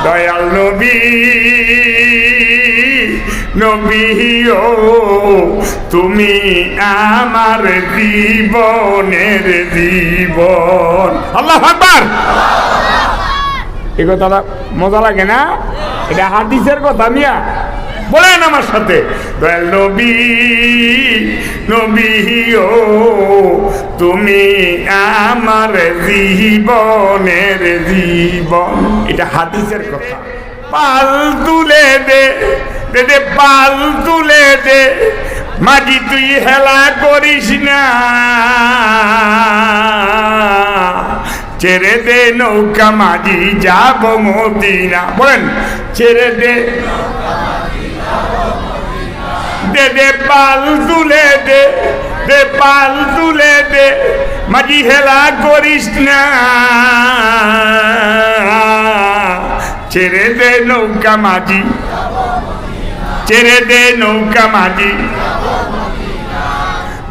দয়াল নবী নবী ও তুমি আমার জীবনের জীবন। আল্লাহু আকবার। এই কথাটা মজা লাগে না? এটা হাদিসের কথা মিয়া, বলেন আমার সাথে, দয়াল নবী নবী ও তুমি আমার জীবনের জীবন। এটা হাদিসের কথা। পাল তুলে দে দে দে, পাল তুলে দে, মাঝি তুই হেলা করিস না, ছেড়ে দে নৌকা মাঝি যাব মদিনা। বলেন, ছেড়ে দে দে দে, পাল তুলে দে দে, পাল তুলে দে, মাঝি হেলা করিস না, ছেড়ে দে নৌকা মাঝি, ছেড়ে দে নৌকা মাঝি।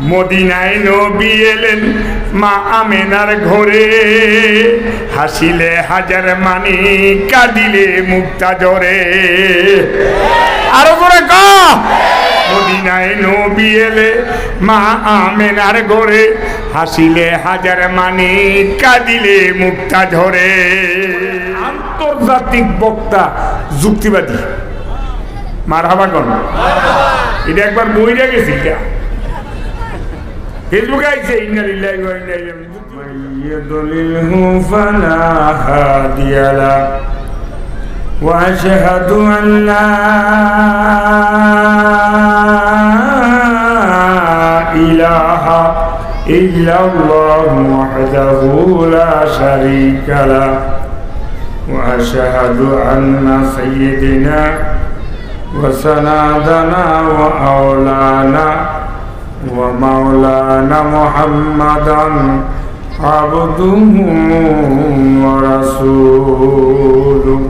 মদিনায় নবী এলেন মা আমেনার ঘরে, হাসিলে হাজার মানি, কাঁদিলে মুক্তা ঝরে। আরো করে ক, মদিনায় নবী এলে মা আমেনার ঘরে, হাসিলে হাজার মানি, কাঁদিলে মুক্তা ঝরে। আন্তর্জাতিক বক্তা যুক্তিবাদী, মারহাবা কোন, এটা একবার বইরা গেছি, ফেসবুকে আইছে, ইন্না লিল্লাহি ওয়া ইন্না ইলাইহি রাজিউন। মাইয়াদলিলহু ফালা হাদিয়া লা ওয়া আশহাদু আন লা ইলাহা ইল্লাল্লাহু ওয়াহদাহু লা শারীকা লা ওয়া আশহাদু আন্না সাইয়্যিদানা ওয়া সানাদানা ওয়া আওলানা ومولانا محمدا عبده ورسوله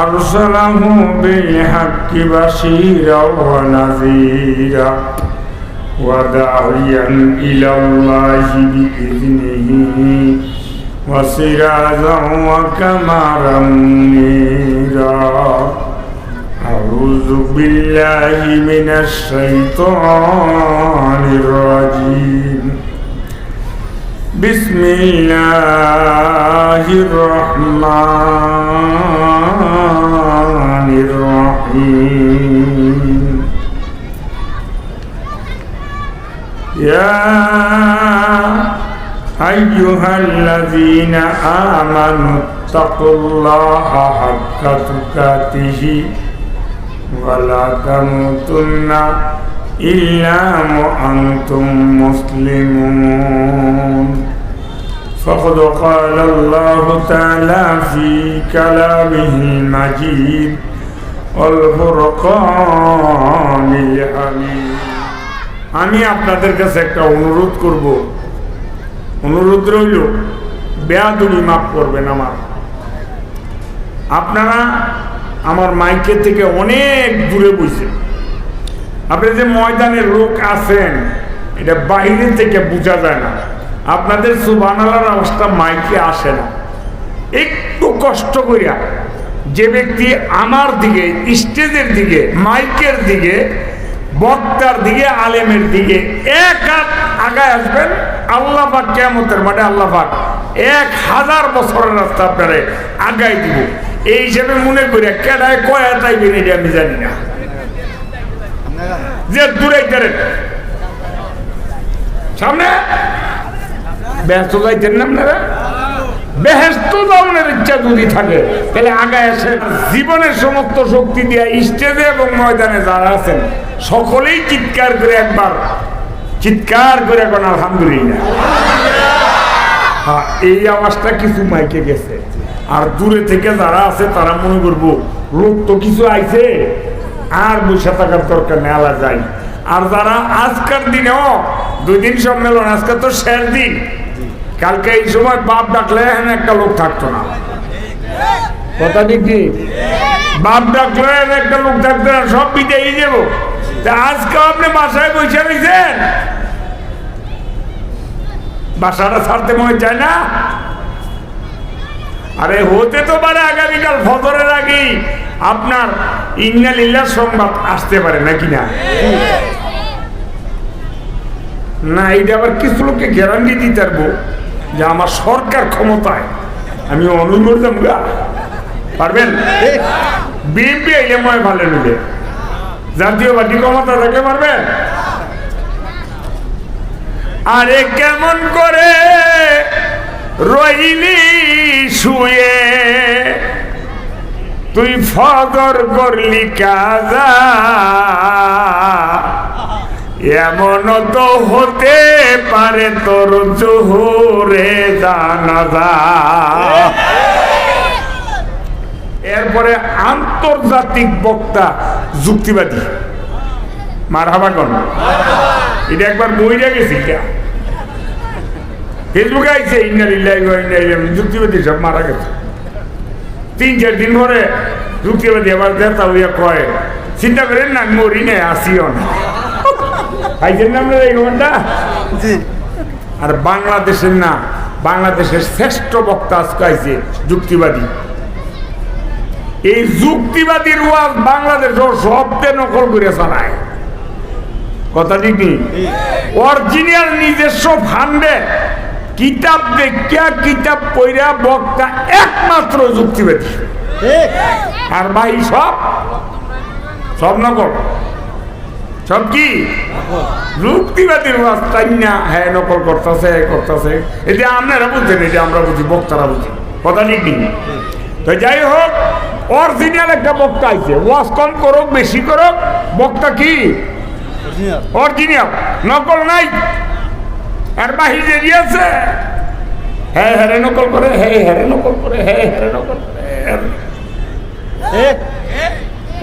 أرسله بالحق بشيرا ونذيرا وداعيا إلى الله بإذنه وسراجا وقمرا منيرا أعوذ بالله من الشيطان الرجيم بسم الله الرحمن الرحيم يا أيها الذين آمنوا اتقوا الله حق تقاته ولا تموتن إلا وأنتم مسلمون فقد قال الله تعالى في كلامه المجيد والفرقان الحميد। আমি আপনাদের কাছে একটা অনুরোধ করব, অনুরোধ রইল, বেয়াদবি মাফ করবেন আমার। আপনারা আমার মাইকের থেকে অনেক দূরে বসে, আপনি যে ময়দানের লোক আছেন এটা বাইরে থেকে বোঝা যায় না, আপনাদের সুবহানাল্লাহর আওয়াজটা মাইকে আসে না। একটু কষ্ট করিয়া যে ব্যক্তি আমার দিকে, স্টেজের দিকে, মাইকের দিকে, বক্তার দিকে, আলেমের দিকে এক হাত আগায় আসবেন, আল্লাহ পাক কিয়ামতের মাঠে আল্লাহ পাক 1000 বছরের রাস্তা আপনারে আগাই দিব। এই হিসেবে মনে করি কেডায় কয়া তাইবেন এটা আমি জানি না, যে দূরে করেন সামনে ব্যস্ত যাইতেন না আপনারা, বেহেশত যাওয়ার ইচ্ছা যদি থাকে তাহলে আগায় এসে জীবনের সমস্ত শক্তি দিয়ে স্টেজে এবং ময়দানে যারা আছেন সকলেই চিৎকার করে একবার চিৎকার করে এখন আলহামদুলিল্লাহ। হ্যাঁ, এই আওয়াজটা কিছু মাইকে গেছে, আর দূরে থেকে যারা আছে তারা মনে করবো লোক তো কিছু আইছে, আর বসে থাকার দরকার নেই, আলা যায়। আর যারা আজকের দিনেও 2 দিন সম্মেলন, আজকে তো শেষ দিন, কালকে এই সময় বাপ ডাকলে এখানে একটা লোক থাকতো না, কথা ঠিক কি? বাপ ডাকলে একটা লোক থাকতো না, সব বিদায় যাবো। আজকে আপনি বাসায় বসে রয়েছেন, বাসাটা ছাড়তে মনে চায় না। আরে হতে তো পারে আগামীকাল ফজরের আগেই আপনার ইন্না লিল্লাহ সংবাদ আসতে পারে নাকি না? না, এটা আবার কিছু লোককে গ্যারান্টি দিতে পারবো যে আমার সরকার ক্ষমতায় আমি অনুরোধ গা পারবেন? বিএনপি আইলে ময় ভালো নিলে জাতীয় পার্টি ক্ষমতা থাকলে পারবেন? আরে কেমন করে রইলি শুয়ে তুই ফজর করলি কাজা, এমন তো হতে পারে তোর জোহরে জানাজা। এরপরে আন্তর্জাতিক বক্তা যুক্তিবাদী মারহাবা কোন, এটা একবার বইরা গেছি ফেসবুকে আইছে যুক্তিবাদী সব মারা গেছে। 3-4 দিন পরে যুক্তিবাদী আবার দেখা হইয়া কয় চিন্তা করেন না মরি নেই আসিও না। পাইছেন না আপনার এই ঘন্টা? আর বাংলাদেশের না, বাংলাদেশের শ্রেষ্ঠ বক্তা আজকে আইছে যুক্তিবাদী। এই যুক্তিবাদীর ওয়াজ বাংলাদেশ শব্দে নকল করে চালায়, কথা ঠিক নেই। অরিজিনাল নিজস্ব ফান্ডে কিতাব দেখিয়া কিতাব পড়া বক্তা একমাত্র যুক্তিবাদী, আর ভাই সব সব নকল। সব কি যুক্তিবাদীর ওয়াজ তাই না? হ্যাঁ নকল করতেছে করতেছে, এটা আপনারা বুঝছেন, এটা আমরা বুঝি, বক্তারা বুঝি, কথা ঠিক নেই। তো যাই হোক, অরিজিনাল একটা বক্তা আইছে, ওয়াজ কম করুক বেশি করুক, বক্তা কি অরিজিনাল, নকল নাই। আর বাহিরে দিয়েছে হ্যাঁ হ্যাঁ নকল করে, হ্যাঁ হ্যাঁ নকল করে, হ্যাঁ হ্যাঁ নকল করে।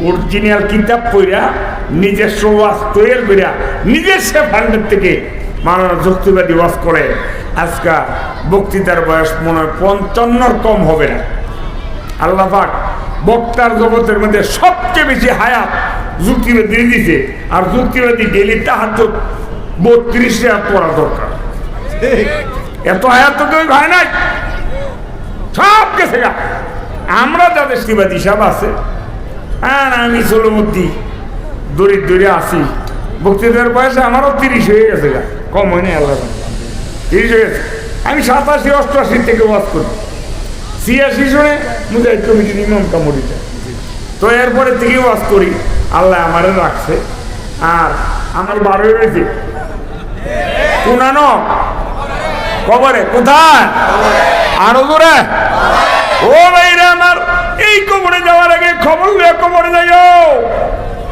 অরিজিনাল কিতাব পড়া নিজস্ব ওয়াজ তৈরি করিয়া নিজস্ব ফান্ডের থেকে মানুষ যুক্তিবাদী ওয়াজ করে। আজকা বক্তৃতার বয়স মনে হয় 55 কম হবে না। আল্লাহ পাক বক্তার জগতের মধ্যে সবচেয়ে বেশি হায়াত যুক্তিবাদী দিয়েছে, আর যুক্তিবাদী ডেলি তাহাজ্জুদ 32 রাত পড়া দরকার। এত হায়াত তো কেউ হয় নাই, সব গেছে গা। আমরা যাদের যুক্তিবাদী সব আছে, আর আমি চলমতি দরিদ্রে আসি, বক্তৃতার বয়সে আমারও 30 হয়ে গেছে গা, কম হয় না। আল্লাহ 30 হয়ে গেছে। আমি 87-88 থেকে ওয়াজ করি, 86 সনে মুজাহিদ কমিটির ইমাম কামড়িতে। তো এরপরে থেকে ওয়াজ করি, আল্লাহ আমারে রাখছে। আর আমার 12 হয়েছে পুনানো কবরে, কোথায় আরো দূরে। ও ভাইরা আমার, এই কবরে যাওয়ার আগে খবর নিয়ে কবরে যাইও।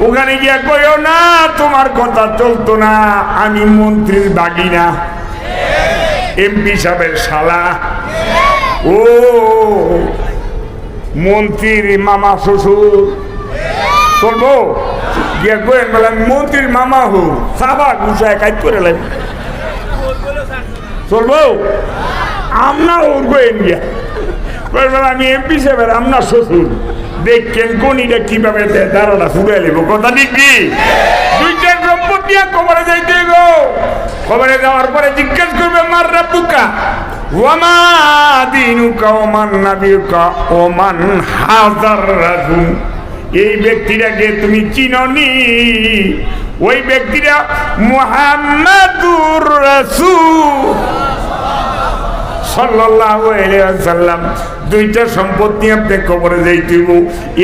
ওখানে গিয়া কইও না তোমার কথা চলতো না, আমি মন্ত্রীর বাগিনা, এমপি সাহেবের শালা, ও মন্ত্রীর মামা শ্বশুর, চলবো গিয়া কইন বলে মন্ত্রীর মামা হো সাবা গুছায় কাজ করে লাগবে, চলবো আমরা ওর কইন গিয়া আমি এমপি সাহেবের আপনার শ্বশুর, দেখছেন কোন এটা কিভাবে দাঁড়াটা ফুড়ে নেব, কথা ঠিক কি? 2টা সম্পদ দিয়া কবরে যাইতে গো। কবরে যাওয়ার পরে জিজ্ঞেস করবে মার রাব্বুকা ওয়ামা দীনুকা ওমান নাবিয়ুকা ওমান হাযার রাজুল। এই ব্যক্তিটাকে তুমি চিননি? ওই ব্যক্তিটা মুহাম্মাদুর রাসূল সাল্লাল্লাহু আলাইহি ওয়াসাল্লাম। 2টা সম্পদ নিয়ে আপনি কবরে যাইতেব।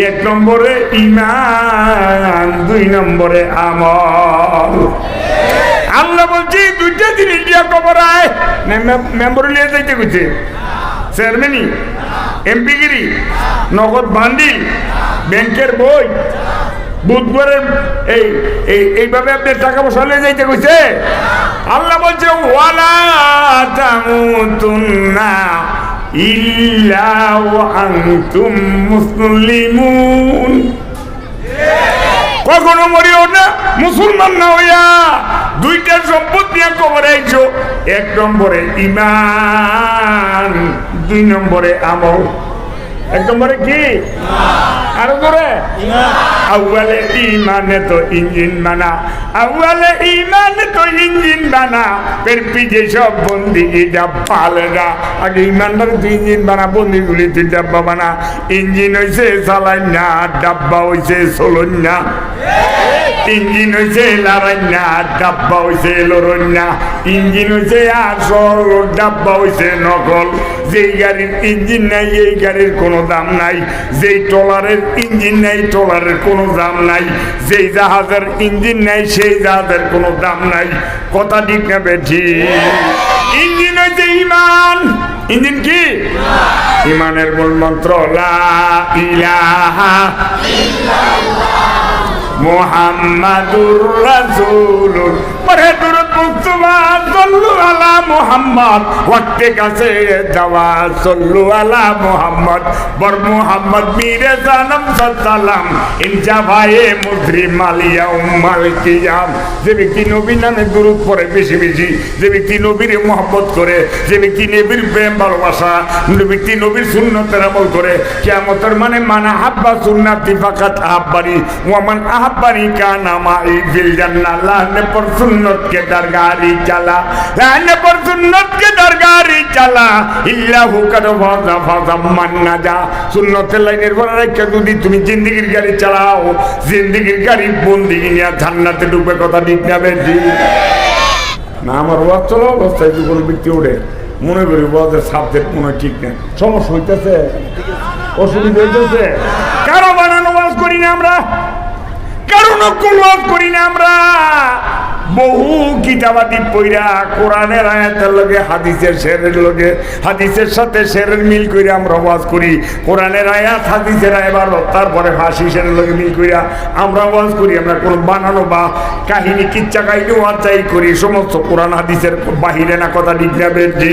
1 নম্বরে ঈমান, 2 নম্বরে আমল। আল্লাহ বলছি 2টা জিনিস দিয়া কবর আয়। মেম্বর নিয়ে যাইতে কইছে, চেয়ারম্যানি, এমপিগিরি, নগদ বান্ডিল, ব্যাংকের বই, বুধবারের এইভাবে আপনি টাকা পয়সা নিয়ে যাইতে কইছে। আল্লাহ বলছে ওয়ালা তামুতুন্না ইল্লা ওয়া আনতুম মুসলিমুন। কখনো মরিও না মুসলমান না হইয়া। 2টা সম্পদ নিয়ে কবরে আইছো। 1 নম্বরে ঈমান, 2 নম্বরে আমল। 1 নম্বরে কি? আরো করে আউয়ালে ঈমানে তো ইঞ্জিন মানা, अव्वल ईमान तो इंजन बना फिर पीछे सब बंदगी डब्बा लगा आगे ईमानदार तो इंजन बना बंदी गुली थी डब्बा बना इंजन হইছে চালাইনা ডাব্বা হইছে চলন্না ইঞ্জিন হইছে লারাইনা ডাব্বা হইছে লরন্না ইঞ্জিন হইছে আসল ডাব্বা হইছে নকল যেই গাড়ির ইঞ্জিন নাই এই গাড়ির কোনো দাম নাই যেই ট্রলারের ইঞ্জিন নাই ট্রলারের কোনো দাম নাই যেই জাহাজের ইঞ্জিন নাই সেই জাহাজের কোনো দাম নাই কথা ঠিক না বেঠি ইঞ্জিন হইছে ঈমান ইঞ্জিন কি ঈমানের মূল মন্ত্র লা ইলাহা ইল্লাল্লাহ মুহাম্মাদুর রাসূলুল্লাহ পরে দুরূদ মুস্তফা সাল্লু আলা মুহাম্মদ ওয়াক্তে কাছে দাওয়া সাল্লু আলা মুহাম্মদ বর মুহাম্মদ মীরে জানম সাল্লাম ইনজা ভায়ে মুদ্রি মালিয়া উম্মাল কিয়াম যে ব্যক্তি নবীর নামে দুরূদ পড়ে বেশি বেশি যে ব্যক্তি নবীর মহব্বত করে যে ব্যক্তি নবীর প্রেম ভালোবাসা যে ব্যক্তি নবীর সুন্নতের আমল করে কিয়ামতের মানে মানা হাব্বা সুন্নাতি ফাকাত আহাব্বানি ওয়া মান আহাব্বানি কানা মাই ফিল জান্নাহ আল্লাহ ने पर सुन्नत के दरगारी चला ने पर सुन्नत के दरगारी चला इल्लाहु कद फाजा फाजा मान ना जा सुन्नतेर लाइনের পর রেখে যদি তুমি জিন্দেগীর গাড়ি চালাও জিন্দেগীর গাড়ি বন্দিগি নিয়ে জান্নাতে ঢুকবে কথা ঠিক না বেশি না আমার ওয়াজ চলো অবস্থায় যদি কোনো ব্যক্তি ওঠে মনে করি ওয়াজের সাবজেক্ট মনে ঠিক নেই সমস্যা হইতেছে অসুবিধা হইতেছে কারো বানানো ওয়াজ করি না আমরা কারণ ওয়াজ করি না আমরা বহু কিতাবাদি পইরা কোরআনের আয়াতের লগে হাদিসের শেরের লগে হাদিসের সাথে শেরের মিল কইরা আমরা ওয়াজ করি কোরআনের আয়াত হাদিসের ইবারত তারপরে হাদিসের লগে মিল কইরা আমরা ওয়াজ করি আমরা কোন বানানো বা কাহিনী কিচ্ছা কাহিনী ওয়াজাই করি সমস্ত কোরআন হাদিসের বাহিরে না কথা ঠিক না বেশি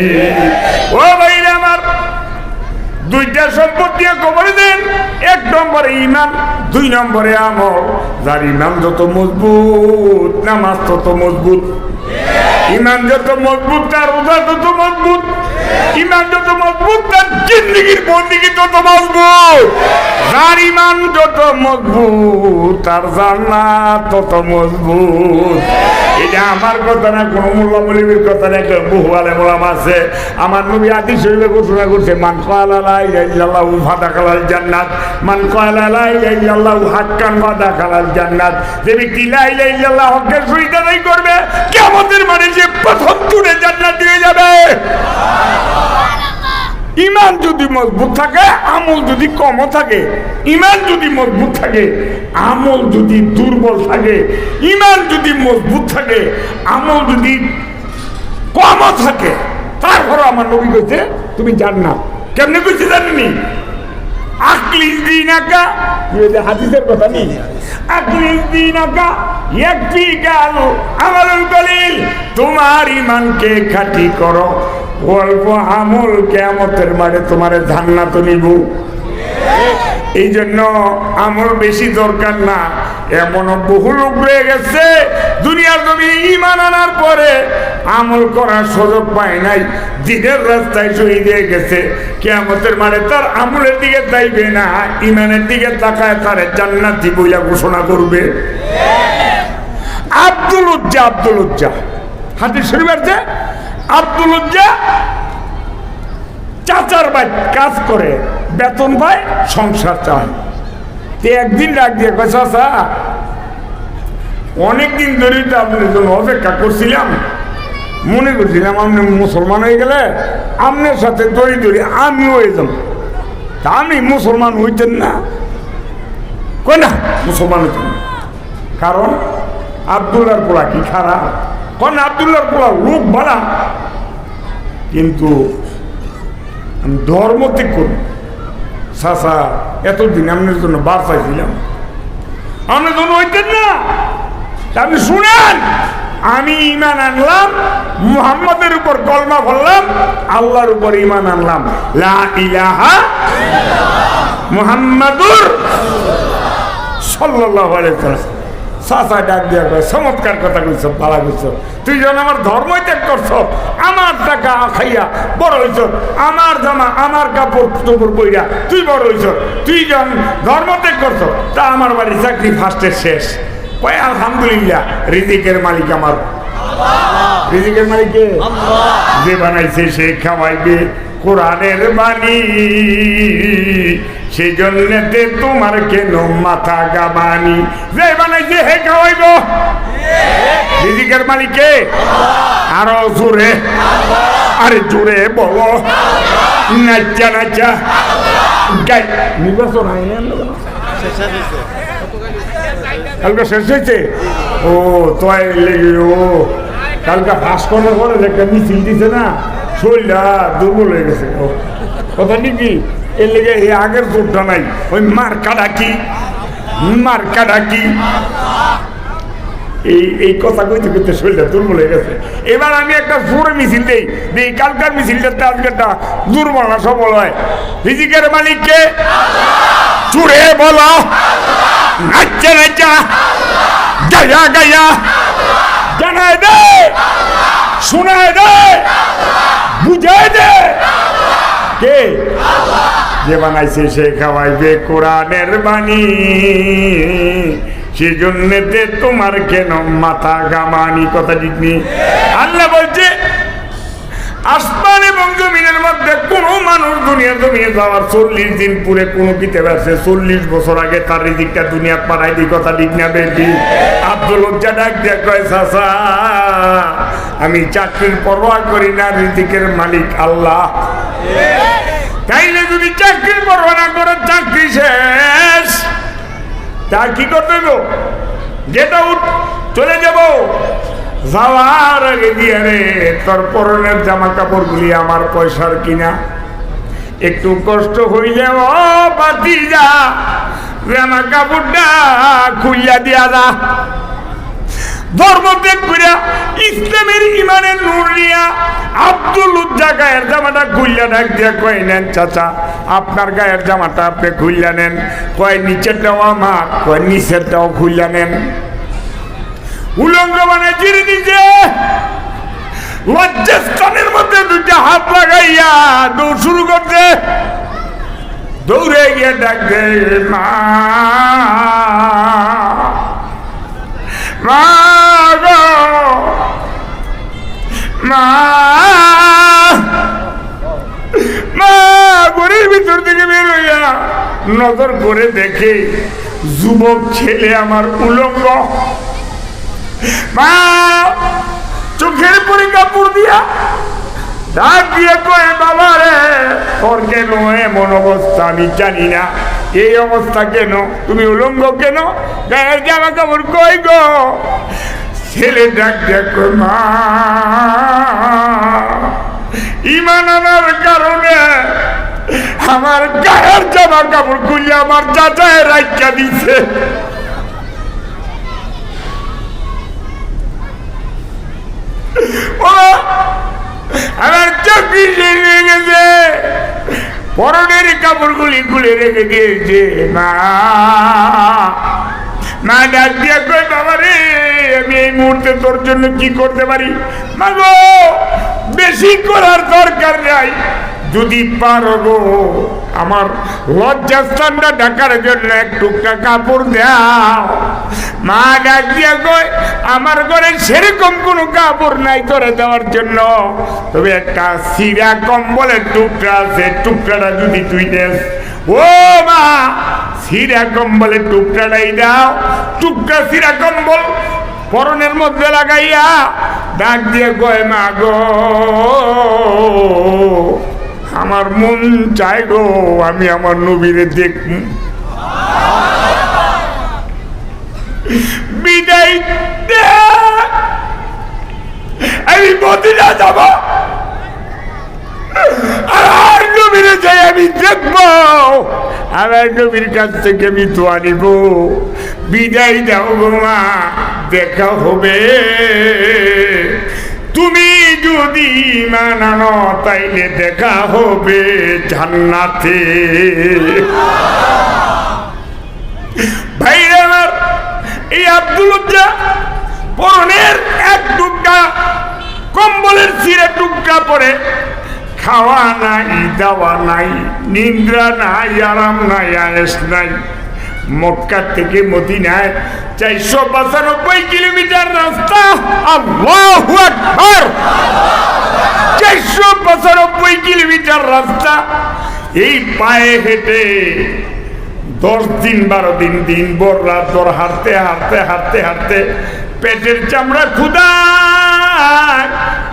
ও ভাইরা আমার দুইটা সম্পদ দিয়ে খবর দেন এক নম্বরে ঈমান দুই নম্বরে আমল যার ঈমান যত মজবুত নামাজ তত মজবুত ঈমান যত মজবুত তার রোজা তত মজবুত ঈমান যত মজবুত তার জিন্দেগীর বন্দেগী তত মজবুত যার ঈমান যত মজবুত তার জান্নাত তত মজবুত এটা আমার কথা না কোন মোল্লা মৌলবীর কথা না বহু আলেম ওলামা আছে আমার নবী হাদিস শরীফে ঘোষণা করছে মান ক্বালা লা ইলাহা ইল্লাল্লাহু ফাদাখালাল জান্নাত মান ক্বালা লা ইলাহা ইল্লাল্লাহু হাক্কান ফাদাখালাল জান্নাত যে ব্যক্তি লা ইলাহা ইল্লাল্লাহ হকের সহিত আদায় করবে কিয়ামতের মাঠে সে প্রথম তুলে জান্নাতে হয়ে যাবে ঈমান যদি মজবুত থাকে আমল যদি কম থাকে ঈমান যদি মজবুত থাকে আমল যদি দুর্বল থাকে ঈমান যদি মজবুত থাকে আমল যদি কম থাকে তারপর আমার নবী কইছে তুমি জান্নাত কেমনে কইছে জানেননি আকলিস দিনাকা এই হাদিসের কথা নেই আকলিস দিনাকা ইয়াকফিকাল আমালুল কলিল তোমার ঈমানকে খাঁটি করো অল্প আমল কিয়ামতের মাঠে তোমার জান্নাত নিব এই জন্য আমল বেশি দরকার না এমন বহু লোক রয়ে গেছে দুনিয়ার জমি ঈমান আনার পরে আমল করার সুযোগ পায় নাই দিনের রাস্তায় শহীদ হয়ে গেছে কিয়ামতের মাঠে তার আমলের দিকে চাইবে না ঈমানের দিকে তাকায় তার জান্নাতি বইলা ঘোষণা করবে আব্দুল উজ্জা হাদিস শরীফ আছে আব্দুল উজ্জা চাচার ভাই কাজ করে বেতন পায় সংসার চায় একদিন ডাক দিয়ে কয় চাচা অনেকদিন ধরে তো আপনার জন্য অপেক্ষা করছিলাম মনে করছিলাম আপনি মুসলমান হয়ে গেলে আপনার সাথে দড়ি দড়ি আমিও হয়ে যাব তা আমি মুসলমান হইতেন না কই না মুসলমান হইতেন না কারণ আব্দুল্লাহর পোলা কি খারাপ কোন আব্দুল্লাহর পোলা লোক বাড়া কিন্তু আমি ধর্ম ত্যাগ করব চাচা এতদিন আপনার জন্য বার চাইছিলাম আপনার জন্য হইতেন না আপনি শুনেন আমি ঈমান আনলাম মুহাম্মদের উপর কলমা পড়লাম আল্লাহর উপর ঈমান আনলাম লা ইলাহা মুহাম্মাদুর সাল্লাল্লাহু আলাইহি ওয়াসাল্লাম চাচা ডাক দিয়া কয় চমৎকার কথা কইছ ভালো কইছ তুই যখন আমার ধর্ম ত্যাগ করছ আমার টাকা খাইয়া বড় হইছ আমার জামা আমার কাপড় তোপড় পইরা তুই বড় হইছ তুই যখন ধর্ম ত্যাগ করছ তা আমার বাড়ি চাকরি ফার্স্টের শেষ কয় আলহামদুলিল্লাহ, রিজিকের মালিক আমার। রিজিকের মালিক কে? যে বানাইছে সে খাওয়াইবে, কোরআনের বাণী, সেই জন্যতে তোমার কেন মাথা গাবানি। যে বানাইছে হে খাওয়াইব। রিজিকের মালিক কে? আরো জোরে, আরে জোরে বলো। নাচা নাচা গাই নির্বাচন হয়নি কালকে শেষ হয়েছে। ও তো লেগে ও কালকে ফাঁস করার পরে একটা মিছিল দিছে না, শরীরটা দুর্বল হয়ে গেছে। ও কথা কি এর লেগে এই আগের জোরটা নাই, ওই মার্কা ডাকি মার্কা ডাকি এই কথা কইতে কইতে শরীরটা দুর্বল হয়ে গেছে। এবার আমি একটা জোরে মিছিল দেই, কালকার মিছিলটা আজকেরটা দুর্বল না সবল হয়। রিজিকের মালিককে জোরে বলো, নাচা নাচা গায়া গায়া জানায় দে, শোনায় দে, বুঝায় দে। কে? যে বানাইছে সে খাওয়াইবে, কোরআনের বাণী, সেই জন্যতে তোমার কেন মাথা গামানি। কথা ঠিক নেই? আল্লাহ বলছে আসমান এবং জমিনের মধ্যে কোন মানুষ দুনিয়া জমিয়ে যাওয়ার 40 দিন পুরে কোনো কিতাব আছে 40 বছর আগে তার রিজিকটা দুনিয়া পাঠাই দি। কথা ঠিক না বেটি? আব্দুল লজ্জা ডাক দিয়ে কয় চাচা, আমি চাকরির পরোয়া করি না, রিজিকের মালিক আল্লাহ। তাইলে যদি চাকরির পরোয়া না করে চাকরি শেষ, তা কি করতে গো? যেটা চলে যাব, যাওয়ার আগে দিয়ে রে তোর পরনের জামা কাপড় গুলি আমার পয়সার কিনা, একটু কষ্ট হইলে ও বাতি যা জামা কাপড়টা খুইয়া দিয়া যা। ধর্ম ত্যাগ করিয়া ইসলামের ইমানের নূর নিয়া আব্দুল উজ্জা গায়ের জামাটা খুইয়া ডাক দিয়া কয়, নেন চাচা আপনার গায়ের জামাটা আপনি খুইয়া নেন। কয় নিচেরটাও আমার, কয় নিচেরটাও খুইয়া নেন। উলঙ্গ মানে চিরে দিছে, লজ্জাস্থানের মধ্যে দুইটা হাত লাগাইয়া দৌড় শুরু করছে। দৌড়ে গিয়ে ডাক দে, মা মা গো মা, মা। ঘরের ভিতর থেকে বের হইয়া নজর করে দেখে যুবক ছেলে আমার উলঙ্গ। মা চোখের পরে কাপড় দিয়া ডাক দিয়ে কয়ে, বাবা রে তোর কেন এমন অবস্থা? আমি জানি না এই অবস্থা কেন, তুমি উলঙ্গ কেন, গায়ের জামা কাপড় কই গো? ছেলে ডাক দিয়ে কয়, মা ইমান আনার কারণে আমার গায়ের জামা কাপড় খুলে আমার চাচায় রাখা দিছে। আমার চাকরি শেষ হয়ে গেছে, পরনের কাপড়গুলি খুলে রেখে দিয়েছে। মা মা ডাক দিয়া কই, বাবা রে আমি এই মুহূর্তে তোর জন্য কি করতে পারি? মা গো বেশি করার দরকার নাই, যদি পারো গো আমার লজ্জাস্থানটা ঢাকার জন্য এক টুকরা কাপড় দাও। মা ডাক দিয়া কয়, আমার ঘরে সেরকম কোনো কাপড় নাই তোরে দেওয়ার জন্য, তবে একটা সিরা কম্বলের টুকরা আছে, টুকরাটা যদি তুই দেস। ও মা সিরা কম্বলের টুকরাটাই দাও। টুকরা সিরা কম্বল পরনের মধ্যে লাগাইয়া ডাক দিয়ে কয়, মা গো আমার মন চায় গো আমি আমার নবীরে দেখব। বিদায় দে, আমি মদিনা যাব, আর নবীরে যাই আমি দেখব, আমার নবীর কাছ থেকে আমি তো আনিব। বিদায় দাও গো মা, দেখা হবে। তুমি যদি মানানো তাইলে দেখা হবে জান্নাতে। ভাইরা আমার, এই আব্দুল উজ্জা পরনের এক টুকরা কম্বলের ছিঁড়ে টুকরা পরে, খাওয়া নাই, দাওয়া নাই, নিদ্রা নাই, আরাম নাই, আয়েস নাই, মক্কা থেকে মদিনায় 495 কিলোমিটার রাস্তা। আল্লাহু আকবার। 495 কিলোমিটার রাস্তা এই পায়ে হেঁটে 10 দিন 12 দিন দিন ভর রাত ভর হাঁটতে হাঁটতে হাঁটতে হাঁটতে পেটের চামড়া ক্ষুধায়,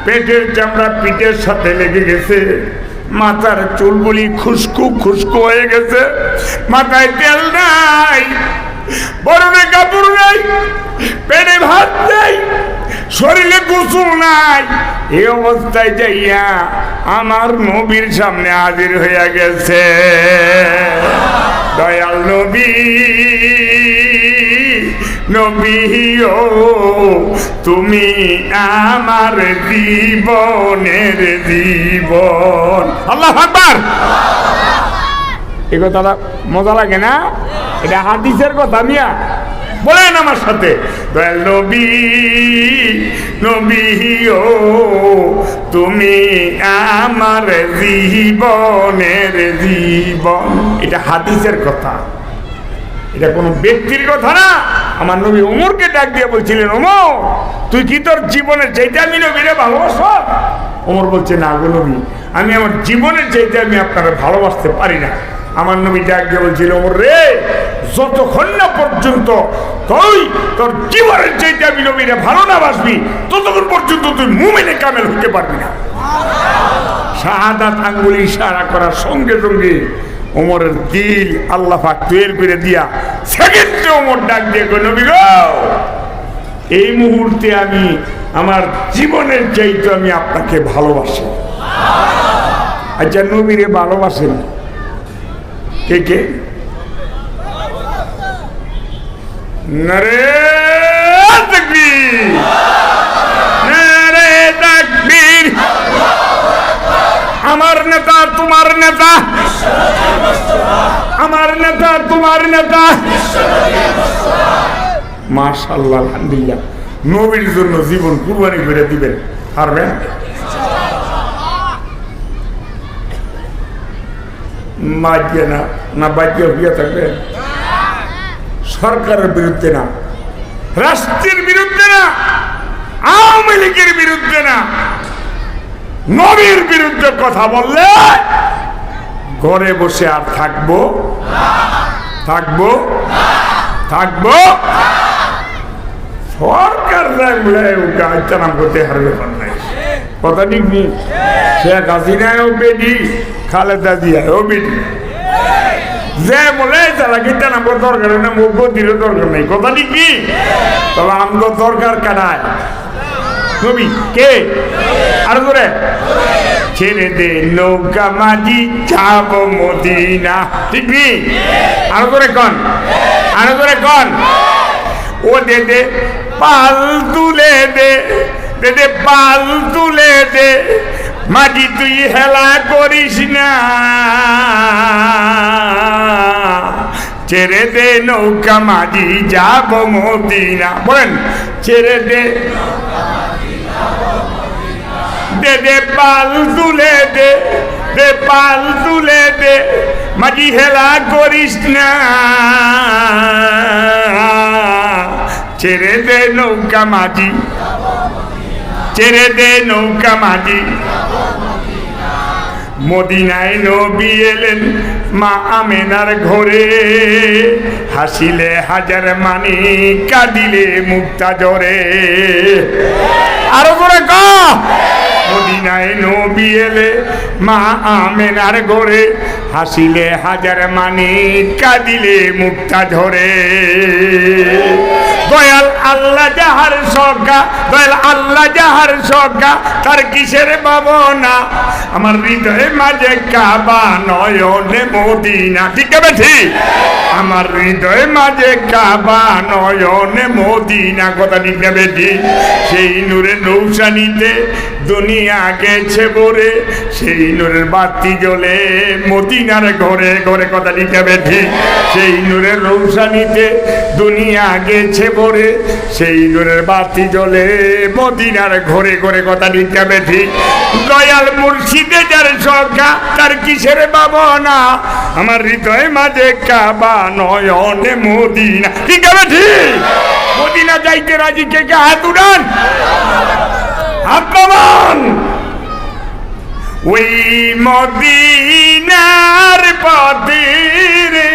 পেটের চামড়া পিঠের সাথে লেগে গেছে, মাথার চুলগুলি খুশকু খুশকু হয়ে গেছে, মাথায় তেল নাই, পরনে কাপড় নাই, পেটে ভাত নাই, শরীরে গোসল নাই। এই অবস্থায় যাইয়া আমার নবীর সামনে হাজির হইয়া গেছে। দয়াল নবী, নবী ও তুমি আমার জীবনের জীবন। আল্লাহু আকবার। এই কথাটা মজা লাগে না? এটা হাদিসের কথা মিয়া, বলেন আমার সাথে। দয়াল নবী, নবী ও তুমি আমার জীবনের জীবন। এটা হাদিসের কথা, এটা কোনো ব্যক্তির কথা না। আমার নবী ওমরকে ডাক দিয়ে বলছিলেন, ওমর তুই কি তোর জীবনের চাইতে আমি নবীরে ভালোবাসো? ওমর বলছে, না গো নবী, আমি আমার জীবনের চাইতে আমি আপনারা ভালোবাসতে পারি না। আমার নবী ডাক দিয়ে বলছিল, ওমর রে, যতক্ষণ না পর্যন্ত তুই তোর জীবনের চাইতে আমি নবীরে ভালো না বাসবি, ততক্ষণ পর্যন্ত তুই মুমিনে কামেল হতে পারবি না। শাহাদাত আঙ্গুলি ইশারা করার সঙ্গে সঙ্গে ওমরের দিল আল্লাহ পাক তৈরি করে দিয়া সেকেন্ডে ওমর ডাক দিয়ে কই, নবী গো, এই মুহূর্তে আমি আমার জীবনের চাইতে আমি আপনাকে ভালোবাসি। আচ্ছা, নবীরে ভালোবাসেন কে কে? নারে তাকবীর, নারে তাকবীর। আমার নেতা তোমার নেতা, আমার নেতা তোমার নেতা। মাশাআল্লাহ, আলহামদুলিল্লাহ। নবীর জন্য জীবন কুরবানি করে দিবেন, পারবেন? বাজিয়ে না, না বাজিয়ে হইয়া থাকবে। সরকারের বিরুদ্ধে না, রাষ্ট্রের বিরুদ্ধে না, আওয়ামী লীগের বিরুদ্ধে না, নবীর বিরুদ্ধে কথা বললে ঘরে বসে আর থাকবো থাকবো থাকবো সরকার নাম করতে হারবে নাই। কথা ঠিক নেই। শেখ হাসিনাও বেডি, খালেদা জিয়াও বেডি। যে বলে তারা কিন্তু নাম দরকার না, মুখ দিলে দরকার নেই। কথা ঠিক নেই। তবে আমগো দরকার কানায় নবী কে? আর ধরে ছেড়ে দে নৌকা মাঝি যাব মদিনা। ঠিক নেই? আরো করে কন, আরো করে কন। ও দে দে পাল তুলে দে, দে দে পাল তুলে দে, মাঝি তুই হেলা করিস না। ছেড়ে দে নৌকা মাঝি যাব মদিনা। বলেন, ছেড়ে দে, দে দে পাল তুলে দে, দে পাল তুলে দে, মাঝি হেলা করিস না। ছেড়ে দে নৌকা মাঝি, ছেড়ে দে নৌকা মাঝি। মদিনায় নবী এলেন মা আমেনার ঘরে, হাসিলে হাজার মানি, কাঁদিলে মুক্তা জরে। আরো করে ক। মদিনায় নবী এলে মা আমেনার ঘরে, হাসিলে হাজার মানি, কাঁদিলে মুক্তা ঝরে। দয়াল আল্লাহ যাহার সজ্ঞা, দয়াল আল্লাহ যাহার সজ্ঞা, তার কিসের ভাবনা। আমার হৃদয়ে মাঝে কাবা, নয়নে মদিনা। ঠিক আছে, ঠিক। আমার হৃদয়ে মাঝে কাবা, নয়নে মদিনা। কথা ঠিক আছে, ঠিক। সেই নূরের রৌশানিতে দুনিয়া গেছে ভরে, সেই নূরের বাতি জ্বলে মদিনার ঘরে ঘরে। কথা ঠিক আছে, ঠিক। সেই নূরের রৌশানিতে দুনিয়া গেছে ভরে, সেই নূরের বাতি জ্বলে মদিনার ঘরে ঘরে। কথা ঠিক আছে, ঠিক। দয়াল মুর্শিদে যার সখা, তার কিসের ভাবনা। আমার হৃদয় মাঝে কাবা, নয়নে মদিনা। ঠিক আছে, ঠিক। মদিনা যাইতে রাজি কে কে? হাত উঠান, হাত নামান। ওই মদিনার পথে রে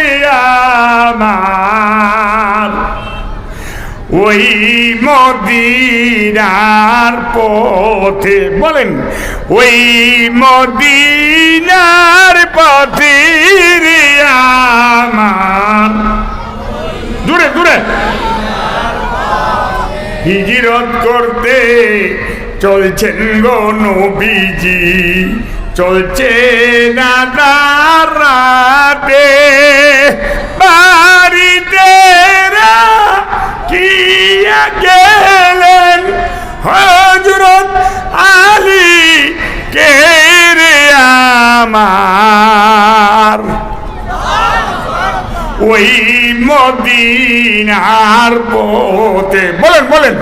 আমার, ওই মদিনার পথে, বলেন ওই মদিনার পথে রে আমার, দূরে দূরে হিজরত করতে চলছেন গো নবীজি, চলছে না দাঁড়াতে বাড়িতে কিয়া গেলেন হযরত আলী কে রে আমার, ওই মদিনার পথে, বলেন বলেন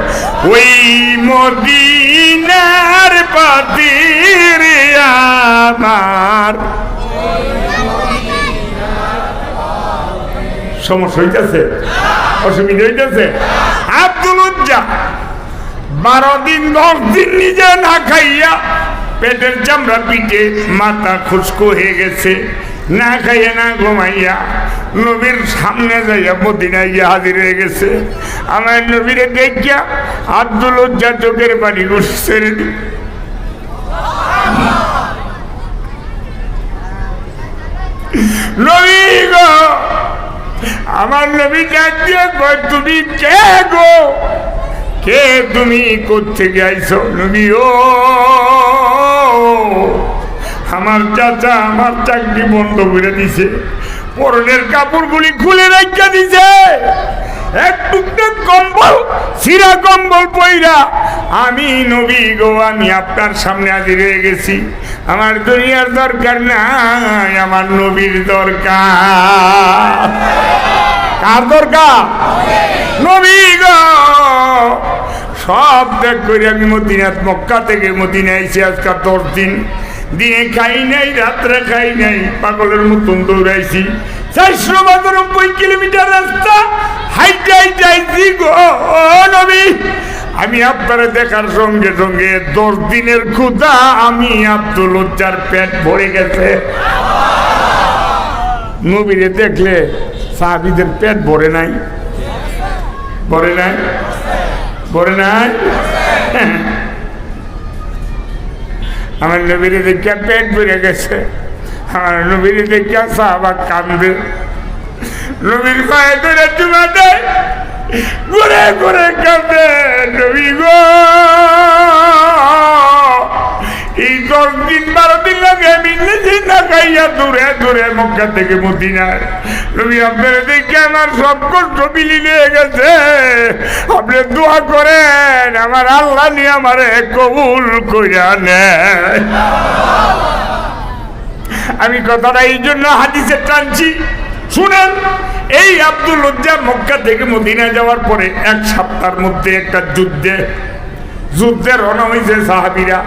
ওই মদিনার পথে রে আমার। সমস্যা হইতেছে, অসুবিধা হইতেছে। আব্দুল উজ্জা 12 দিন 10 দিন নিজে না খাইয়া, পেটের চামড়া পিঠে, মাথা খুশকো হয়ে গেছে, না খাইয়া না ঘুমাইয়া নবীর সামনে যাইয়া মদিনায় গিয়ে হাজির হয়ে গেছে। আমার নবীরে দেখিয়া আব্দুল উজ্জা চোখের পানি ছেড়ে দি। নবী গো, আমার নবী ডাক দিয়ে কয়, তুমি কে গো? কে তুমি? কোত্থেকে আইছো? নবী ও আমার চাচা আমার চাকরি বন্ধ করে দিছে, পরনের কাপড়গুলি খুলে রাখা দিছে, এক টুকটা কম্বল সিরা কম্বল পইরা আমি নবী গো, আমি আপনার সামনে হাজির হয়ে গেছি। আমার দুনিয়ার দরকার নাই, আমার নবীর দরকার। কার দরকার? নবী গো। সব ত্যাগ করে আমি মদিনাত, মক্কা থেকে মদিনা এসে আজকাল 10 দিন, দিনে খাই নাই, রাত্রে খাই নাই, পাগলের মতন দৌড়াইছি। 492 কিলোমিটার রাস্তা হাইটে হাইটে আইছি গো নবী। আমি আপনারা দেখার সঙ্গে সঙ্গে 10 দিনের ক্ষুধা আমি আব্দুল উজ্জার পেট ভরে গেছে। নবীরে দেখলে সাহাবীদের পেট ভরে নাই? ভরে নাই? ভরে নাই? আমার নবীরে দেখিয়া পেট ভরে গেছে। আমার নবীরে দেখিয়া সাহাবা কান্দে, নবীর পায়ে ধরে চুমা দেয়, ঘুরে ঘুরে কান্দে। নবী গো, এই 10 দিন 12 দিন লাগে আমি নিজে না খাইয়া দূরে দূরে মক্কা থেকে মদিনায়। নবী আপনার দেখে আমার সব কষ্ট বিলীন হয়ে গেছে। আপনি দোয়া করেন আমার আল্লাহ নিয়ে আমারে কবুল কইরা নেয়। আমি কথাটা এই জন্য হাদিসে টানছি, শুনেন। এই আব্দুল উজ্জা মক্কা থেকে মদিনা যাওয়ার পরে 1 সপ্তাহের মধ্যে একটা যুদ্ধে রওনা হয়েছে সাহাবীরা।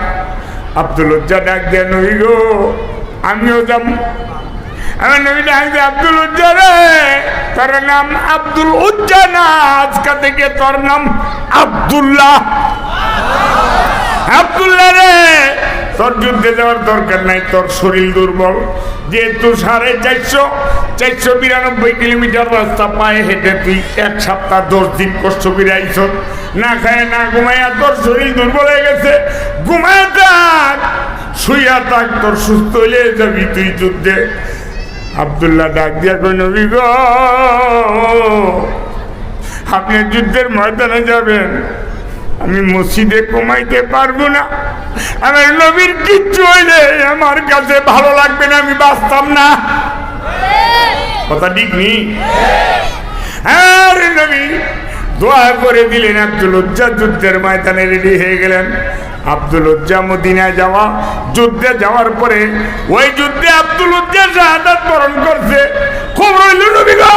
আব্দুল উজ্জা ডাক দেন, নবী গো আমিও যাব। আমার নবী ডাক দিয়ে, আব্দুল উজ্জা রে, তোর নাম আব্দুল উজ্জা না, আজকে থেকে তোর নাম আব্দুল্লাহ। আব্দুল্লাহ রে, তোর যুদ্ধে যাওয়ার দরকার নাই, তোর শরীর দুর্বল, যেহেতু 492 কিলোমিটার রাস্তা পায়ে হেঁটে তুই 1 সপ্তাহ 10 দিন কষ্ট করে আইছ, না খায় না ঘুমাইয়া তোর শরীর দুর্বল হয়ে গেছে, ঘুমায় থাক, শুইয়া থাক, তোর সুস্থ হইলে যাবি তুই যুদ্ধে। আব্দুল্লাহ ডাক দিয়া কই, নবী গো আপনি যুদ্ধের ময়দানে যাবেন, আমি মসজিদে কমাইতে পারবো না। আমার নবীর কিচ্ছু হইলে আমার কাছে ভালো লাগবে না, আমি বাঁচতাম না। কথা ঠিক নেই? আরে নবী দোয়া করে দিলেন। আব্দুল উজ্জা যুদ্ধের ময়দানে রেডি হয়ে গেলেন। আব্দুল উজ্জা মদিনায় যাওয়া, যুদ্ধে যাওয়ার পরে ওই যুদ্ধে আব্দুল উজ্জা শাহাদাত বরণ করছে। খবর হইল নবী গো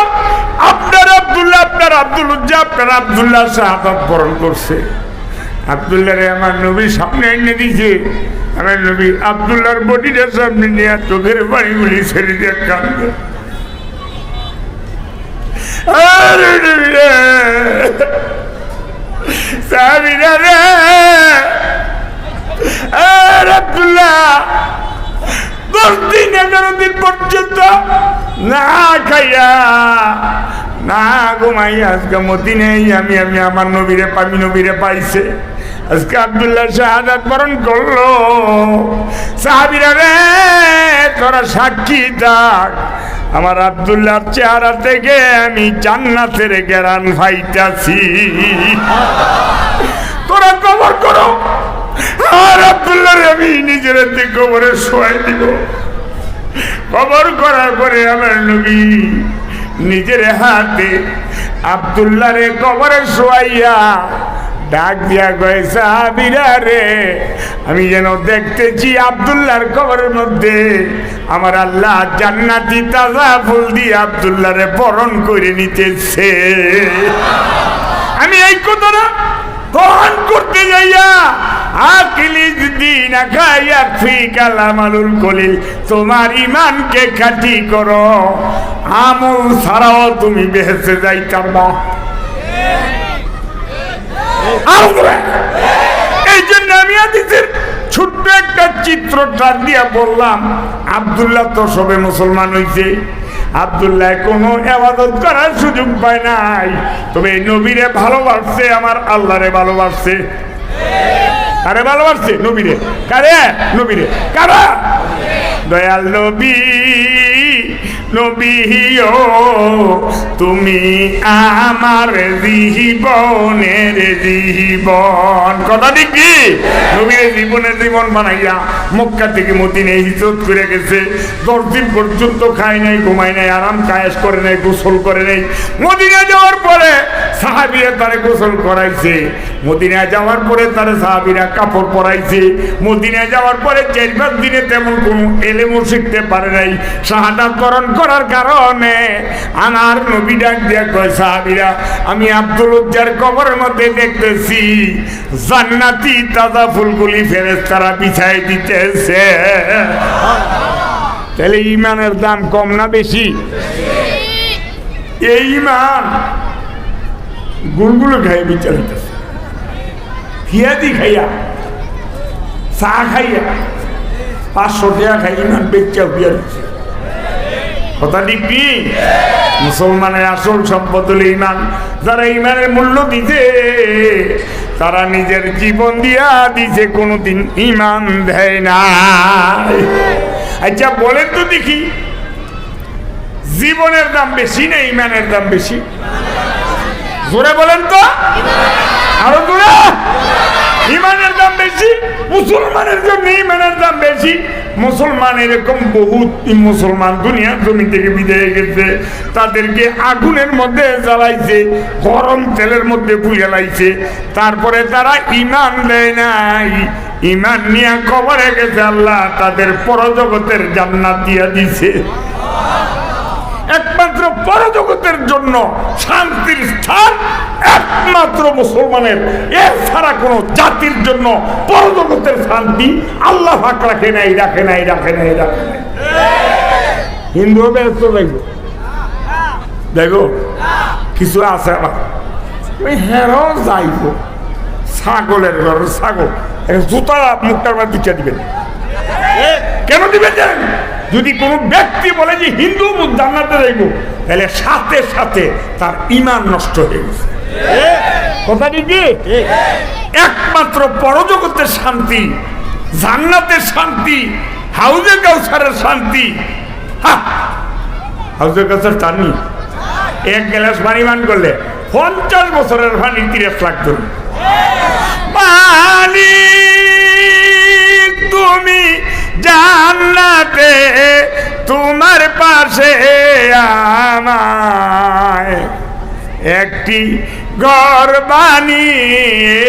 আপনার আব্দুল উজ্জা আপনার আব্দুল্লাহ শাহাদাত বরণ করছে। আব্দুল্লাহ রে আমার নবী সামনে এনে দিয়েছে। আমার নবী আব্দুল্লাহর বডিটার সামনে নিয়ে চোখের পানিগুলি ছেড়ে দিয়ে কাঁদবে। সাহাবীরা রে আব্দুল্লাহ 10 দিন 11 দিন পর্যন্ত না খাইয়া না ঘুমাইয়া আজকে মদিনায় আমি আমার নবীরে পাইছে। আজকে আব্দুল্লাহ শাহাদাত বরণ করলো। সাহাবীরা রে তোরা সাক্ষী থাক, আমার আব্দুল্লাহর চেহারা থেকে আমি জান্নাতের ঘেরান পাইতাছি। তোরা কবর করো, আর আব্দুল্লাহর আমি নিজের কবরে শোয়াই দিব। কবর করার পরে আমার নবী নিজের হাতে আব্দুল্লাহরে কবরে শোয়াইয়া ডাক দিয়া কয় সাহাবীরা রে আমি যেন দেখতেছি আব্দুল্লাহর কবরের মধ্যে আমার আল্লাহ জান্নাতি তাজা ফুল দিয়ে আব্দুল্লাহরে বরণ করে নিতেছে। আমি এই কথাটা বহন করতে যাইয়া তোমার ইমানকে খাঁটি করো, আমল ছাড়াও তুমি বেহেশতে যাইতে পারবা। এই জন্য আমি হাদিসের ছোট্ট একটা চিত্রটা দিয়া বললাম, আব্দুল্লাহ তো সবে মুসলমান হইছে, আব্দুল্লাহ কোনো ইবাদত করার সুযোগ পায় নাই, তবে নবীরে ভালোবাসছে, আমার আল্লাহরে ভালোবাসছে। কারে ভালোবাসছে? নবীরে। কারে? নবীরে। কারা? দয়াল নবী, নবীও তুমি আমার জীবনের জীবন। কথা ঠিক কি? নবীর জীবনের জীবন বানাইয়া মক্কা থেকে মদিনায় হিজরত করে গেছে। 10 দিন পর্যন্ত খায় নাই, ঘুমায় নাই, আরাম কায়েস করে নাই, গোসল করে নাই। মদিনায় যাওয়ার পরে সাহাবীরা তারে গোসল করাইছে, মদিনায় যাওয়ার পরে তারে সাহাবীরা কাপড় পরাইছে। মদিনায় যাওয়ার পরে 4-5 দিনে তেমন কোনো এলেমও শিখতে পারে নাই। শাহাদাত বরণ করার কারণে আমার নবী ডাক দিয়া কয় সাহাবীরা আমি আব্দুল উজ্জার কবরের মধ্যে দেখতেছি জান্নাতি তাজা ফুলগুলি ফেরেশতারা বিছাই দিতেছে। তাহলে ইমানের দাম কম না বেশি? এই ইমান গুলগুলো খাইয়া বিচার দিতেছে, ফিয়াদি খাইয়া, চা খাইয়া, 500 টাকা খাই ইমান বেচা ফিয়া দিচ্ছে। কথা ঠিক কি? মুসলমানের আসল সম্পদ হলো ইমান। যারা ইমানের মূল্য দিতে তারা নিজের জীবন দিয়া দিছে, কোনোদিন ইমান দেয় না। আচ্ছা বলেন তো দেখি, জীবনের দাম বেশি না ইমানের দাম বেশি? জোরে বলেন তো, আরো জোরে। ইমানের দাম বেশি, মুসলমানের জন্য ইমানের দাম বেশি। মুসলমান এরকম বহুত মুসলমান দুনিয়ার জমি থেকে বিদায় গেছে, তাদেরকে আগুনের মধ্যে জ্বালাইছে, গরম তেলের মধ্যে পুড়িয়ে লাইছে, তারপরে তারা ইমান দেয় নাই। ইমান নিয়ে কবরে গেছে, আল্লাহ তাদের পরজগতের জান্নাত দিয়া দিছে। একমাত্র পরজগতের জন্য শান্তির স্থান একমাত্র মুসলমানের, এছাড়া কোন জাতির জন্য পরজগতের শান্তি আল্লাহ পাক রাখে নাই, রাখে নাই, রাখে নাই, রাখে নাই। হিন্দু হবে তো দেখো, দেখো কিছু আছে আবার ওই হেরো যাইব ছাগলের ঘর, ছাগল জুতা মুখটার মধ্যে দিচ্ছা দিবেন। কেন দিবেন জানেন? যদি কোনো ব্যক্তি বলে যে হিন্দু জান্নাতে যাইব, তাহলে সাথে সাথে তার ঈমান নষ্ট হয়ে গেছে। কথা কি? একমাত্র পরজগতের শান্তি, জান্নাতের শান্তি, হাউজে কাউসারের শান্তি। হাউজে কাউসার টানি 1 গ্লাস পানি পান করলে 50 বছরের পানি 30 লাখ ধরুন। মালিক তুমি জান্নাতে, তোমার পাশে আমায় একটি ঘর বানিয়ে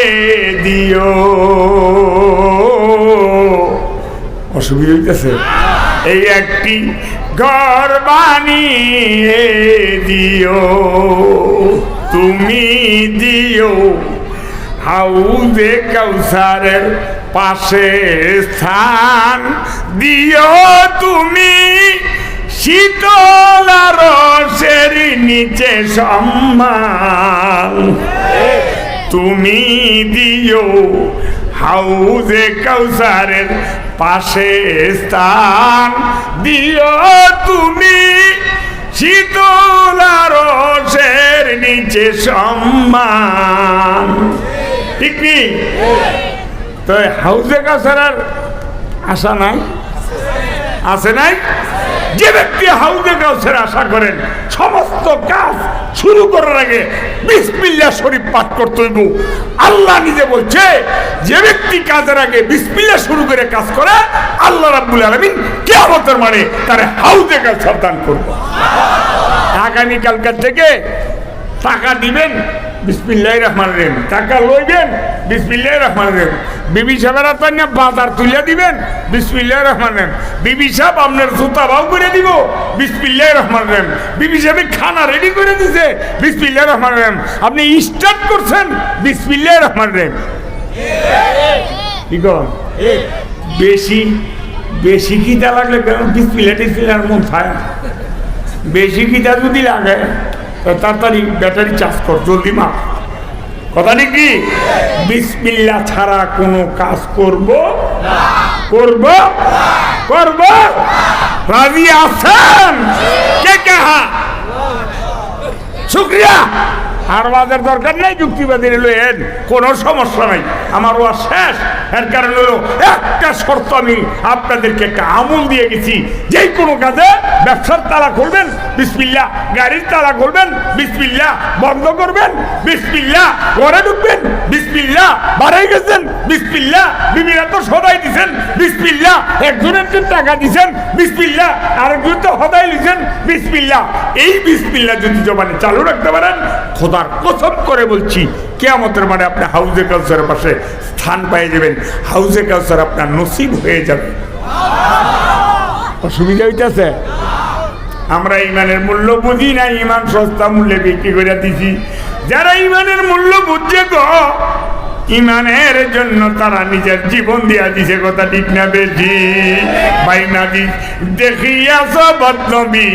দিও। অসুবিধা হইতেছে? এই একটি ঘর বানিয়ে দিও, তুমি দিও হাউজে কাউসারের পাশে স্থান দিও, তুমি শীতল রসের নিচে সম্মান তুমি দিও হাউজে কাউসারের পাশে স্থান দিও তুমি শীতল রসের নিচে সম্মান ঠিক কি তো হাউজে কাউসারের আশা নাই আছে নাই যে ব্যক্তি হাউজে কাউসার আশা করেন সমস্ত কাজ শুরু করার আগে বিসমিল্লাহ শরীফ পাঠ করতে হইব আল্লাহ নিজে বলছে যে ব্যক্তি কাজের আগে বিসমিল্লাহ শুরু করে কাজ করে আল্লাহ রাব্বুল আলামিন কিয়ামতের মাঠে তার হাউজে কাউসার দান করব আগামীকালকার থেকে টাকা দিবেন বিসমিল্লাহির রহমানির রহিম টাকা লইবেন বিসমিল্লাহির রহমানির রহিম বিবি সাহেবেরা তো না বাজার তুলে দিবেন বিসমিল্লাহির রহমানির রহিম বিবি সাহেব আপনার জুতা বাউ করে দিব বিসমিল্লাহির রহমানির রহিম বিবি সাহেব খানা রেডি করে দিছে বিসমিল্লাহির রহমানির রহিম আপনি স্টার্ট করছেন বিসমিল্লাহির রহমানির রহিম ঠিক বেশি বেশি খিদা লাগলে বিসমিল্লাহ টিসমিল্লাহর মন থাকে বেশি খিদা যদি লাগে তাড়াতাড়ি ব্যাটারি চার্জ কর জলদি মা কথা কি বিসমিল্লাহ ছাড়া কোনো কাজ করব রাজি আছেন কে কাহা শুকরিয়া আর বাজার দরকার নেই যুক্তিবাদী লইয়েন কোনো সমস্যা নাই আমার ওয়া শেষ এর কারণ হলো একটা শর্ত আমি আপনাদেরকে একটা আমল দিয়ে গেছি যে কোনো কাজে ব্যবসার তালা খুলবেন বিসমিল্লাহ গাড়ির তালা খুলবেন বিসমিল্লাহ বন্ধ করবেন বিসমিল্লাহ ঘরে ঢুকবেন বিসমিল্লাহ বাড়াই গেছেন বিসমিল্লাহ বিবিরা তো সদাই দিছেন বিসমিল্লাহ একজনের টাকা দিছেন বিসমিল্লাহ আরেকজন তো সদাই দিছেন বিসমিল্লাহ এই বিসমিল্লাহ যদি জবানে চালু রাখতে পারেন খোদার কসম করে বলছি কিয়ামতের মাঠে আপনি হাউজে কাউসারের পাশে স্থান পেয়ে যাবেন হাউজে কাউসার আপনার নসিব হয়ে যাবে অসুবিধা হইতেছে আমরা ইমানের মূল্য বুঝি না ইমান সস্তা মূল্যে বিক্রি করে দিছি যারা ইমানের মূল্য বুঝছে গো ইমানের জন্য তারা নিজের জীবন দিয়া দিছে কথা ঠিক না বেশি বাইমাদি দেখিয়াছ বদনবী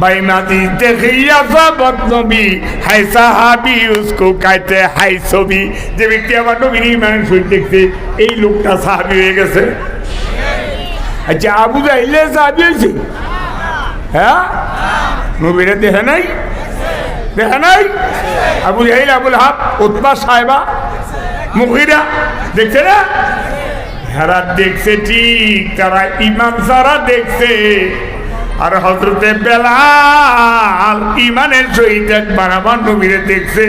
বাইমাদি দেখিয়াছ বদনবী হাই সাহাবি উসকো কাইতে হাই ছবি যে ব্যক্তি আমার নবীর ইমানের সহিত দেখছে এই লোকটা সাহাবি হয়ে গেছে আচ্ছা আবু জাহিলে সাহাবি হয়েছে হ্যাঁ নবীরা দেখে নাই আবু জাহিল আবুল হাব উতবা সাহেবা মুগিরা দেখছে না যারা দেখছে ঠিক তারা ইমান যারা দেখছে আর হযরতে বেলাল ইমানের সহিত একবার আমার নবীরে দেখছে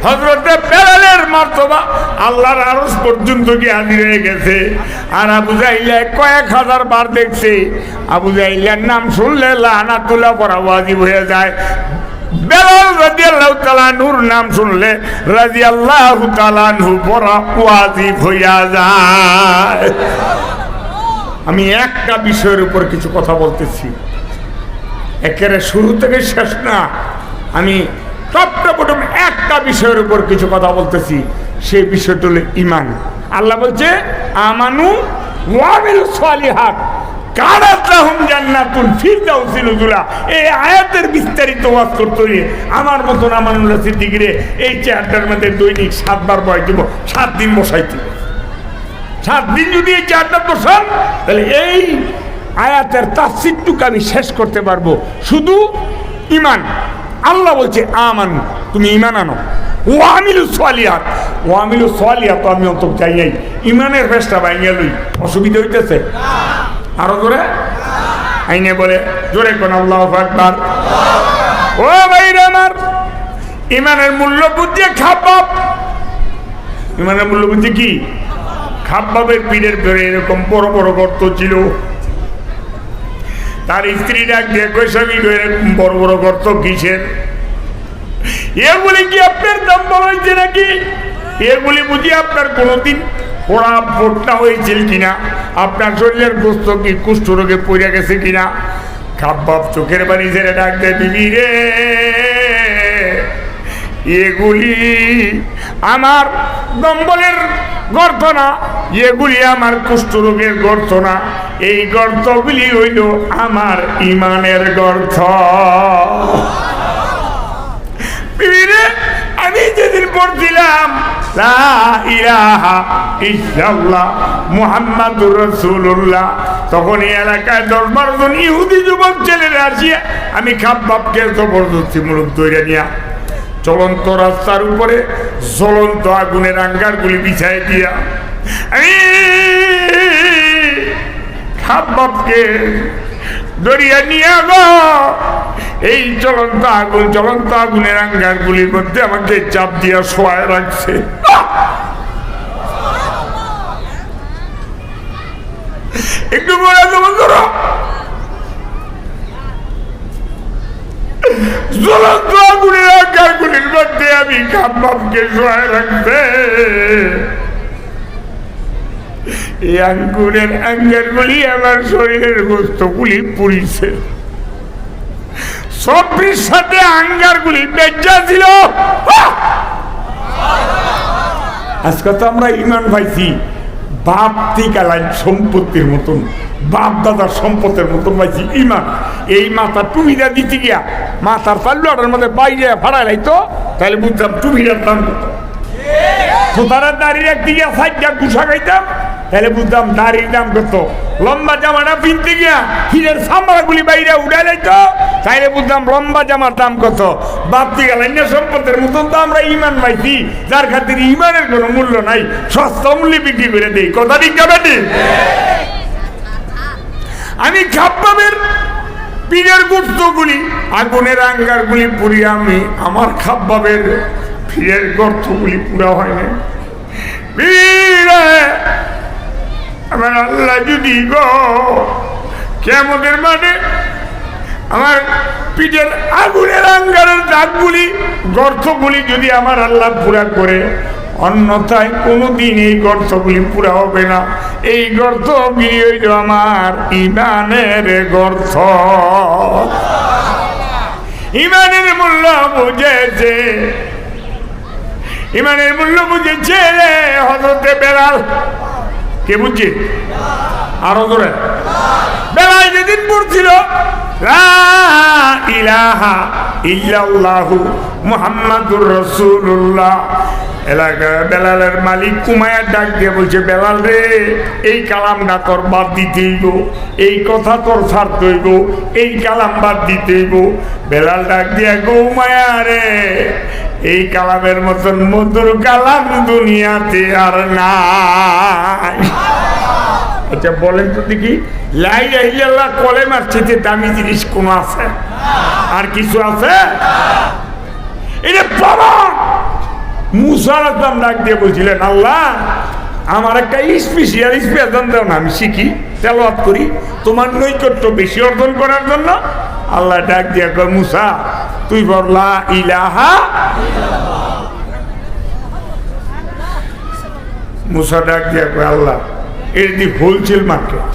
হযরতে বেলালের মর্তবা আল্লাহর আরশ পর্যন্ত গিয়ে হাজির হয়ে গেছে আর আবু জাহিল কয়েক হাজার বার দেখছে আবু জাহিলের নাম শুনলে লানাতুল্লাহ পড়া ওয়াজিব হয়ে যায় বেলাল রাদিয়াল্লাহু তাআলা নূর নাম শুনলে রাদিয়াল্লাহু তাআলা নূর পড়া ওয়াজিব হইয়া যায় আমি একটা বিষয়ের উপর কিছু কথা বলতেছি একেবারে শুরু থেকে শেষ না আমি প্রথম একটা বিষয়ের উপর কিছু কথা বলতেছি সেই বিষয়টা হলো ঈমান আল্লাহ বলছে আমানু ওয়া আমিলুস সালিহাত কানাত লাহুম জান্নাতুল ফিরদাউসিল নুজুলা এই আয়াতের বিস্তারিত ওয়াজ করতে হইলে আমার মতন আমানুল্লাহ সিদ্দিকীরে এই চেয়ারটার মধ্যে দৈনিক 7 বার বসাই দেব 7 দিন বসাইতে 7 দিন যদি এই চেয়ারটা বসান তাহলে এই আয়াতের তাফসীরটুকু আমি শেষ করতে পারবো শুধু ঈমান আল্লাহ বলছে আমান তুমি ঈমান আনো ওয়া আমিলুস সালিহাত আমি অত চাই নাই ঈমানের ফেসটা ভাঙিয়া লই অসুবিধা হইতেছে আরো জোরে আইনে বলে জোরে কোন আল্লাহু আকবার ও ভাইরা আমার ঈমানের মূল্য বুঝে খাবাব ঈমানের মূল্য বুঝে কি খাবাবের পীরের ভেতরে এরকম বড় বড় গর্ত ছিল তার স্ত্রী ডাক দিয়ে কৈশাবি বড় বড় গর্ত কিসের এগুলি কি আপনার দাম বলাইছে নাকি এগুলি বুঝি আপনার কোনোদিন পোড়া পোটনা হয়েছিল কিনা আপনার শরীরের গোস্ত কি কুষ্ঠ রোগে পড়ে গেছে কিনা খাব্বাব চোখের বাড়ি ছেড়ে ডাক দেয় বিবি রে এগুলি আমার দম্বলের গর্ত না এগুলি আমার কুষ্ঠ রোগের গর্ত না এই গর্তগুলি হইল আমার ইমানের গর্ত। বিবিরে, আমি যেদিন পড়ছিলাম লা ইলাহা ইল্লাল্লাহ মুহাম্মাদুর রাসূলুল্লাহ, তখন এই এলাকায় 10-12 জন ইহুদি যুবক ছেলেরা আসিয়া আমি খাব্বাবকে জবরদস্তিমূলক ধরে নিয়া চলন্ত রাস্তার উপরে জ্বলন্ত আগুনের আঙ্গারগুলি বিছাই দিয়া আমি খাব্বাবকে দরিয়া নিয়ে গো এই চলন্ত আগুনের আঙ্গারগুলির মধ্যে আমাকে চাপ দিয়া শোয়ায় রাখছে। একটু বলে দেবো করো, জ্বলন্ত আগুনের আঙ্গারগুলির মধ্যে আমি খাব্বাবকে শোয়ায় রাখছে। এই আঙ্গুরের আঙ্গারগুলি আমার শরীরের গোস্তগুলি পুড়িছে, সবটির সাথে আঙ্গারগুলি বেজ্জা ছিল। আজকে তো আমরা ইমান পাইছি বাপ থেকে সম্পত্তির মতন, বাপ দাদার সম্পদের মতন পাইছি ইমান। এই মাথা টুপিটা দিতে গিয়া মাথার পাল্লাটার মধ্যে বাইরে ভাড়া লাইতো, তাহলে বুঝতাম টুপিটার দাম কত। সুতারের দাড়ি রাখতে গিয়া সাইডটা গুছা খাইতাম, তাহলে বুঝতাম দাড়ির দাম কত। লম্বা জামাটা পিনতে গিয়া হিরের চামড়াগুলি বাইরে উড়ে লাইতো, তাইলে বুঝতাম লম্বা জামার দাম কত। বাপতি গেলেন না সম্পদের মতন তো আমরা ইমান পাইছি, যার খাতির ইমানের কোনো মূল্য নাই, সস্তা মূল্যে বিক্রি করে দেই। কথা ঠিক বেটি? আমি খাব্বাবের পীরের গোস্তগুলি আগুনের আঙ্গারগুলি পুড়িয়ে আমি আমার খাব্বাবের পীরের গর্তগুলি পুরা হয় না। আমার আল্লাহ যদি গো কিয়ামতের মাঠে আমার পিঠের আগুনের আঙ্গারের দাগগুলি গর্তগুলি যদি আমার আল্লাহ পুরা করে, অন্যথায় কোনোদিন এই গর্তগুলি পুরা হবে না। এই গর্তগুলি হইল আমার ইমানের গর্ত। ইমানের মূল্য বুঝেছে, ইমানের মূল্য বুঝেছে রে হযরতে বেলাল। কে বুঝছে? আরো ধরে বেলাল যেদিন পড়ছিল লা ইলাহা ইল্লাল্লাহু মুহাম্মাদুর রাসূলুল্লাহ, এলাকায় বেলালের মালিক কুমায়া ডাক দিয়ে বলছে, বেলাল রে এই কালামটা তোর বাদ দিতেই গো, এই কথা তোর ছাড়তেই গো, এই কালাম বাদ দিতেই গো। বেলাল ডাক দিয়া গো মায়া রে, এই কালামের মতন মধুর কালাম দুনিয়াতে আর নাই। আচ্ছা বলেন তো দেখি, লা ইলাহা ইল্লাল্লাহ কলেমার চেয়ে দামি জিনিস কোন আছে? আর কিছু আছে? এটা প্রমাণ। মুসা আলাইহিস ডাক দিয়ে বলছিলেন, আল্লাহ আমার একটা স্পেশাল দাও না, আমি শিখি, তেলাওয়াত করি তোমার নৈকট্য বেশি অর্জন করার জন্য। আল্লাহ ডাক দিয়া কয়, মুসা তুই বল লা ইলাহা। মুসা ডাক দিয়া কয়, আল্লাহ এর দি হোলসেল মার্কেট,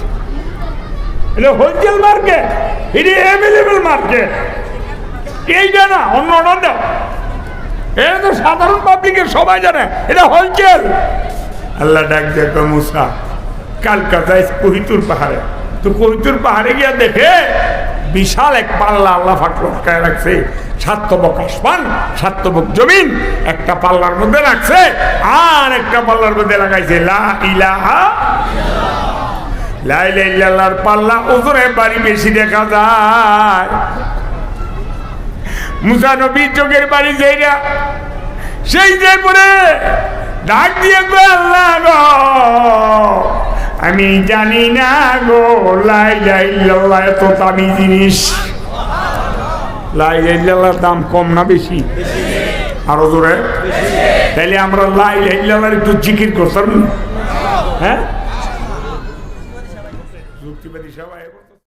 এটা হোলসেল মার্কেট, এটা অ্যাভেলেবল মার্কেট, এইটা না অন্য অন্য। এটা তো সাধারণ পাবলিকের সবাই জানে, এটা হোলসেল। আল্লাহ ডাক দিয়ে কয়, মুসা কালকা যাই কহিতুর পাহাড়ে, তো কহিতুর পাহাড়ে গিয়া দেখে বিশাল এক পাল্লা আল্লাহ পাক লটকায় রাখছে, 7 তবক আসমান 7 তবক জমিন একটা পাল্লার মধ্যে রাখছে, আর একটা পাল্লার মধ্যে লাগাইছে লা ইলাহা। লা ইলাহা ইল্লাল্লাহর পাল্লা ওজনে বাড়ি বেশি দেখা যায়। মুসা নবীর চোখের বাড়ি যেইটা, সেই যে পরে ডাক দিয়ে গো, আল্লাহ গো আমি জানি না গো লা ইলাহা ইল্লাল্লাহ এত দামি জিনিস। লা ইলাহা ইল্লাল্লাহর দাম কম না বেশি? আরো জোরে। তাইলে আমরা লা ইলাহা ইল্লাল্লাহর একটু জিকির করতাম, হ্যাঁ? যুক্তিবাদী সবাই